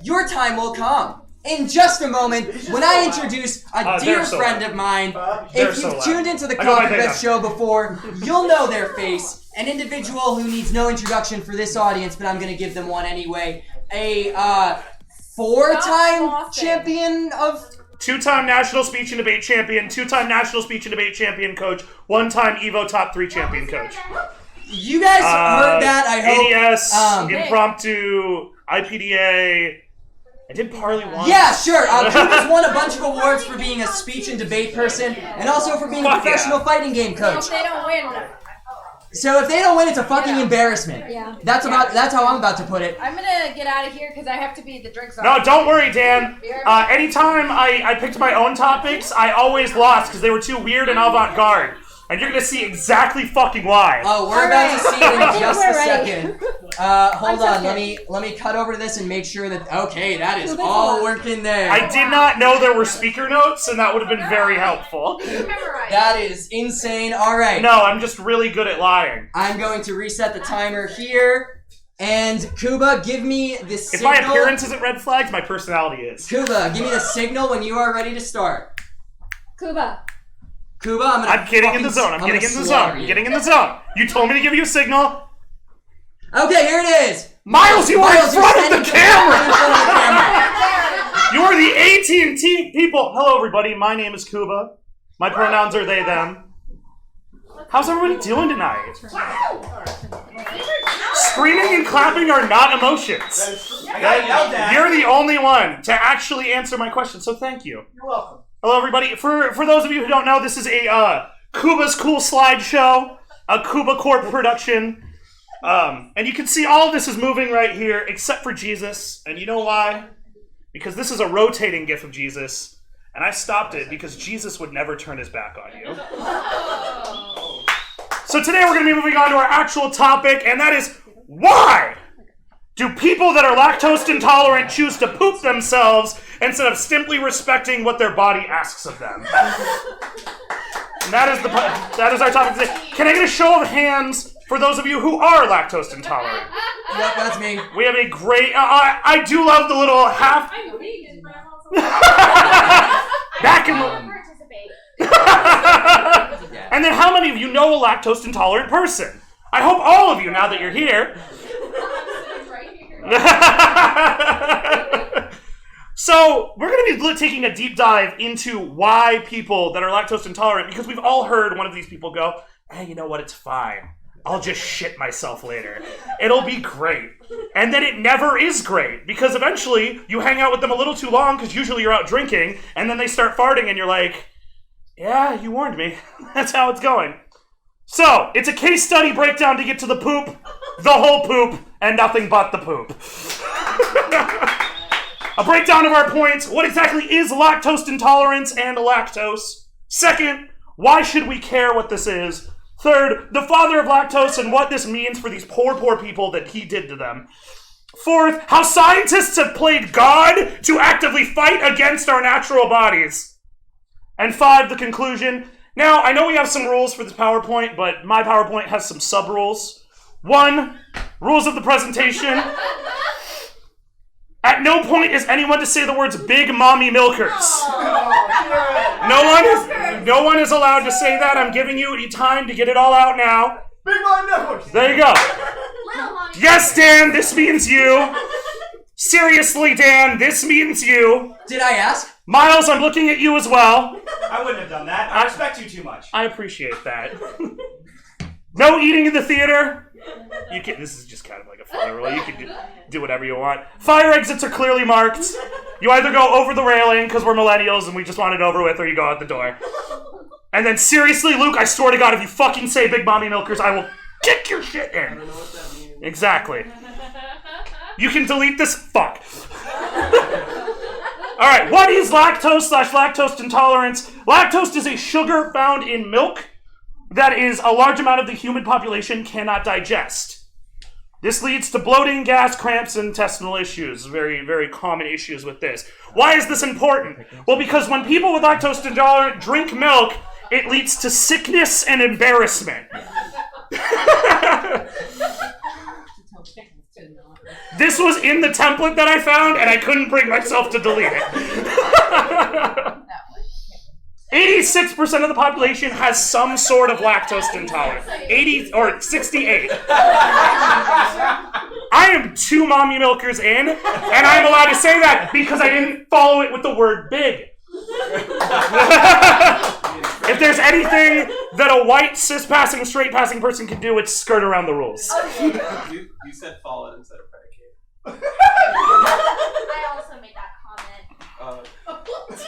your time will come. In just a moment, when I introduce a dear friend of mine, if you've tuned into the COFFEEBREATH Show before, you'll know their face. An individual who needs no introduction for this audience, but I'm going to give them one anyway. A four-time champion of... Two-time National Speech and Debate Champion, two-time National Speech and Debate Champion coach, one-time EVO Top 3 Champion coach. You guys heard that, I hope. ADS, Impromptu, IPDA... I did Parley once. Yeah, sure. Kuba's won a bunch of awards for being a speech and debate person, and also for being a professional fighting game coach. If they don't win. So if they don't win, it's a fucking embarrassment. Yeah. That's how I'm about to put it. I'm gonna get out of here because I have to be at the drinks. No, don't worry, Dan. Anytime I picked my own topics, I always lost because they were too weird and avant-garde. And you're gonna see exactly fucking why. Oh, we're about to see it in just a second. Hold on, let me cut over to this and make sure that that is all working there. I did not know there were speaker notes, and that would have been very helpful. That is insane. All right. No, I'm just really good at lying. I'm going to reset the timer here. And Kuba, give me the signal. If my appearance isn't red flags, my personality is. Kuba, give me the signal when you are ready to start. Kuba, I'm getting in the zone. I'm getting in the zone. I'm getting in the zone. You told me to give you a signal. Okay, here it is. Miles, you are in front of the camera. You are the AT&T people. Hello, everybody. My name is Kuba. My pronouns are they, them. How's everybody doing tonight? Screaming and clapping are not emotions. You're the only one to actually answer my question, so thank you. You're welcome. Hello, everybody. For those of you who don't know, this is a Kuba's Cool Slideshow, a Kuba Corp production. And you can see all of this is moving right here, except for Jesus. And you know why? Because this is a rotating GIF of Jesus. And I stopped it because Jesus would never turn his back on you. So today we're going to be moving on to our actual topic, and that is why do people that are lactose intolerant choose to poop themselves instead of simply respecting what their body asks of them? And that is our topic today. Can I get a show of hands for those of you who are lactose intolerant? Yep, that's me. We have a great... I do love the little half... I'm vegan, but I'm also... Back in participate. And then how many of you know a lactose intolerant person? I hope all of you, now that you're here. So, we're going to be taking a deep dive into why people that are lactose intolerant, because we've all heard one of these people go, hey, you know what, it's fine. I'll just shit myself later. It'll be great. And then it never is great, because eventually you hang out with them a little too long, because usually you're out drinking, and then they start farting, and you're like, yeah, you warned me. That's how it's going. So, it's a case study breakdown to get to the poop, the whole poop, and nothing but the poop. A breakdown of our points. What exactly is lactose intolerance and lactose? Second, why should we care what this is? Third, the father of lactose and what this means for these poor people that he did to them. Fourth, how scientists have played God to actively fight against our natural bodies. And five, the conclusion. Now, I know we have some rules for this PowerPoint, but my PowerPoint has some sub-rules. 1, rules of the presentation. At no point is anyone to say the words big mommy milkers. No one is allowed to say that. I'm giving you time to get it all out now. Big mommy milkers. There you go. Yes, Dan, this means you. Seriously, Dan, this means you. Did I ask? Miles, I'm looking at you as well. I wouldn't have done that. I respect you too much. I appreciate that. No eating in the theater. You can. This is just kind of like a fire rule. You can do whatever you want. Fire exits are clearly marked. You either go over the railing because we're millennials and we just want it over with, or you go out the door. And then seriously, Luke, I swear to God, if you fucking say big mommy milkers, I will kick your shit in. I don't know what that means. Exactly. You can delete this. Fuck. All right. What is lactose/lactose intolerance? Lactose is a sugar found in milk that is a large amount of the human population cannot digest. This leads to bloating, gas, cramps, and intestinal issues. Very, very common issues with this. Why is this important? Well, because when people with lactose intolerant drink milk, it leads to sickness and embarrassment. This was in the template that I found, and I couldn't bring myself to delete it. 86% of the population has some sort of lactose intolerance. 68. I am 2 mommy milkers in, and I'm allowed to say that because I didn't follow it with the word big. If there's anything that a white, cis-passing, straight-passing person can do, it's skirt around the rules. You said fallen instead of predicate. I also made that comment.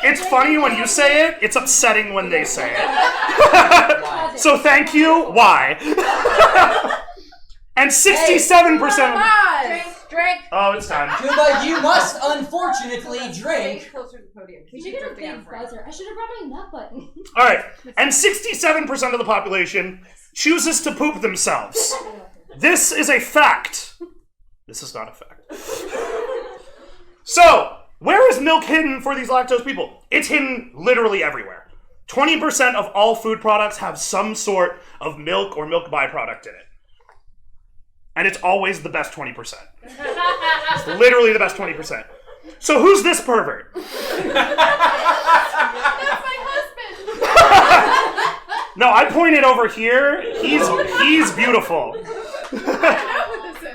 It's funny when you say it, it's upsetting when they say it. So thank you, why? And 67%... Drink. Oh, it's time. Kuba, you must unfortunately drink. Closer to the podium. We should get a big buzzer. I should have brought my nut button. Alright, and 67% of the population chooses to poop themselves. This is a fact. This is not a fact. So, where is milk hidden for these lactose people? It's hidden literally everywhere. 20% of all food products have some sort of milk or milk byproduct in it. And it's always the best 20%. It's literally the best 20%. So who's this pervert? That's my husband. No, I pointed over here. He's beautiful.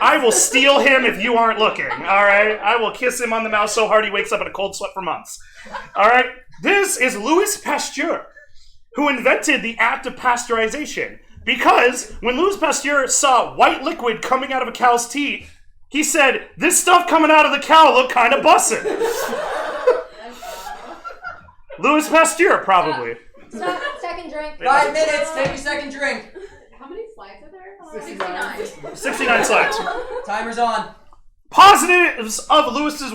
I will steal him if you aren't looking, alright? I will kiss him on the mouth so hard he wakes up in a cold sweat for months. Alright? This is Louis Pasteur, who invented the act of pasteurization. Because when Louis Pasteur saw white liquid coming out of a cow's teat, he said, "This stuff coming out of the cow look kind of bussin'." Louis Pasteur, probably. Stop. Second drink. 5 minutes, take your second drink. How many slides are there? 69 slides. Timer's on. Positives of Louis's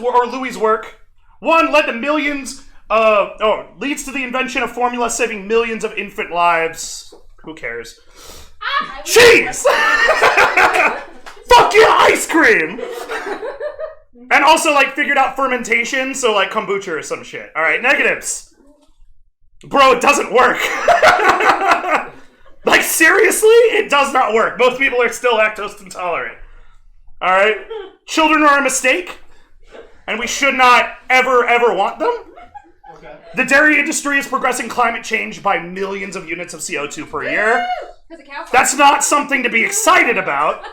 work. 1, led to millions leads to the invention of formula saving millions of infant lives. Who cares? Cheese! Fuck yeah, ice cream! And also, figured out fermentation, so, kombucha or some shit. Alright, negatives. Bro, it doesn't work. Seriously? It does not work. Most people are still lactose intolerant. Alright? Children are a mistake, and we should not ever, ever want them. Okay. The dairy industry is progressing climate change by millions of units of CO2 per year. That's not something to be excited about.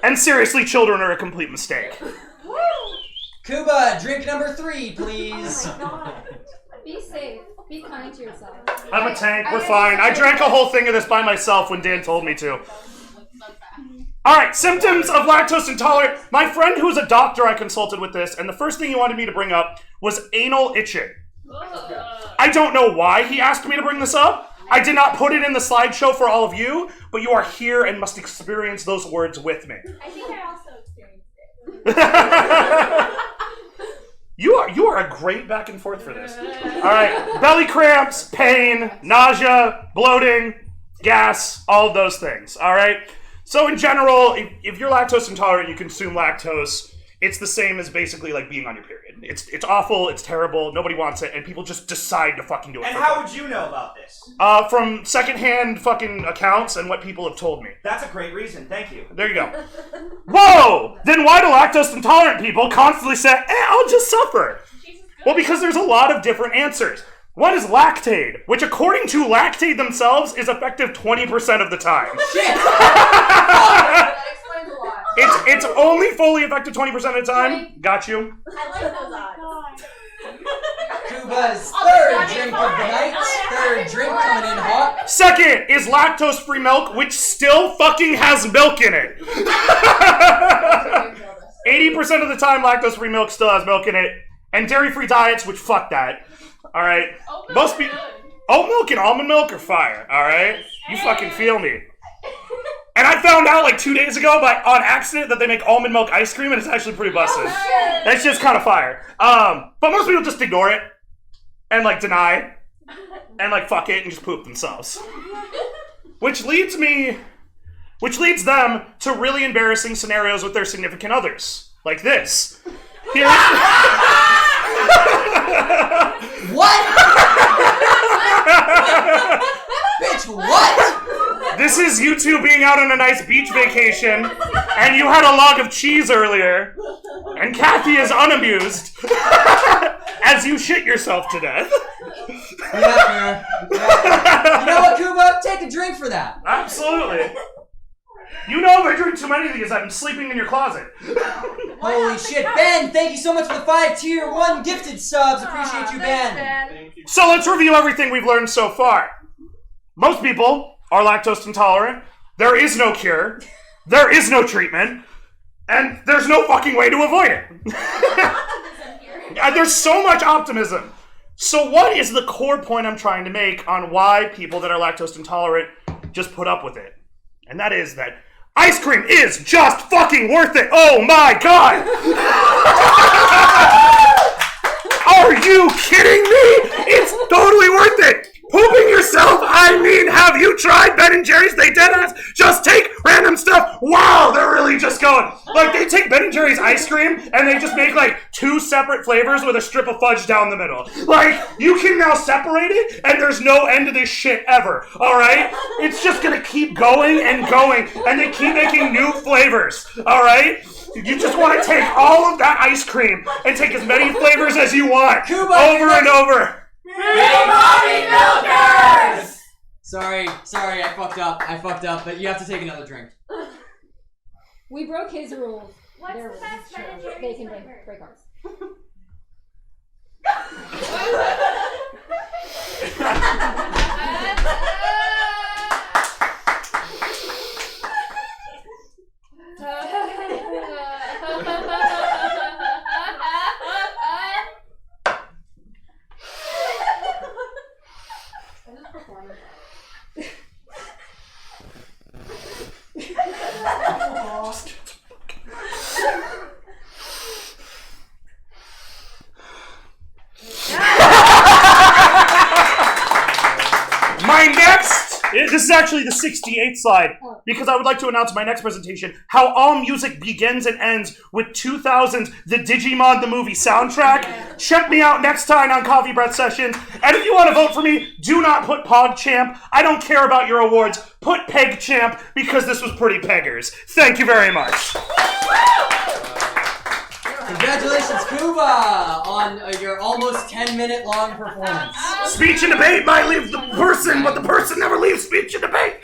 And seriously, children are a complete mistake. Kuba, drink number 3, please. Oh my god. Be safe. Be kind to yourself. I'm a tank. We're fine. I drank a whole thing of this by myself when Dan told me to. Alright, symptoms of lactose intolerant. My friend who's a doctor, I consulted with this, and the first thing he wanted me to bring up was anal itching. I don't know why he asked me to bring this up. I did not put it in the slideshow for all of you, but you are here and must experience those words with me. I think I also experienced it. You are a great back and forth for this. Alright, belly cramps, pain, nausea, bloating, gas, all of those things. Alright? So in general, if you're lactose intolerant, you consume lactose, it's the same as basically being on your period. It's awful, it's terrible, nobody wants it, and people just decide to fucking do it. And how would you know about this? From secondhand fucking accounts and what people have told me. That's a great reason, thank you. There you go. Whoa! Then why do lactose intolerant people constantly say, I'll just suffer? Well, because there's a lot of different answers. One is Lactaid, which according to Lactaid themselves is effective 20% of the time. Shit! That explains a lot. It's only fully effective 20% of the time. Got you. I like those odds. Kuba's third drink of the night. Third drink coming in hot. Second is lactose-free milk, which still fucking has milk in it. 80% of the time, lactose-free milk still has milk in it. And dairy-free diets, which fuck that. Alright? Most people... Oat milk and almond milk are fire, alright? You fucking feel me. And I found out 2 days ago on accident that they make almond milk ice cream, and it's actually pretty busted. It's just kind of fire. But most people just ignore it. And deny. And fuck it and just poop themselves. Which leads them to really embarrassing scenarios with their significant others. Like this. Here. What? Bitch, what? This is you two being out on a nice beach vacation, and you had a log of cheese earlier, and Kathy is unamused as you shit yourself to death. Yeah. You know what, Kuba? Take a drink for that. Absolutely. You know if I drink too many of these, I've been sleeping in your closet. Holy shit. Ben, thank you so much for the 5 tier 1 gifted subs. Appreciate you, Ben. Thank you. So let's review everything we've learned so far. Most people are lactose intolerant. There is no cure. There is no treatment. And there's no fucking way to avoid it. There's so much optimism. So what is the core point I'm trying to make on why people that are lactose intolerant just put up with it? And that is that ice cream is just fucking worth it. Oh my god! Are you kidding me? It's totally worth it. Pooping yourself? I mean, have you tried Ben & Jerry's? They deadass just take random stuff. Wow, they're really just going. Like, they take Ben & Jerry's ice cream and they just make, like, 2 separate flavors with a strip of fudge down the middle. Like, you can now separate it and there's no end to this shit ever, alright? It's just gonna keep going and going, and they keep making new flavors, alright? You just want to take all of that ice cream and take as many flavors as you want, Kuba, over and over. Big Mommy Milkers! Sorry, I fucked up, but you have to take another drink. We broke his rules. What's Their the rules. best Ben & Jerry's They can flavor? break ours. My next, this is actually the 68th slide, because I would like to announce my next presentation, how all music begins and ends with 2000's The Digimon the Movie soundtrack. Yeah. Check me out next time on Coffee Breath Sessions, and if you want to vote for me, do not put PogChamp. I don't care about your awards. Put PegChamp, because this was pretty peggers. Thank you very much. Congratulations, Kuba, on your almost 10-minute long performance. Speech and debate might leave the person, but the person never leaves speech and debate.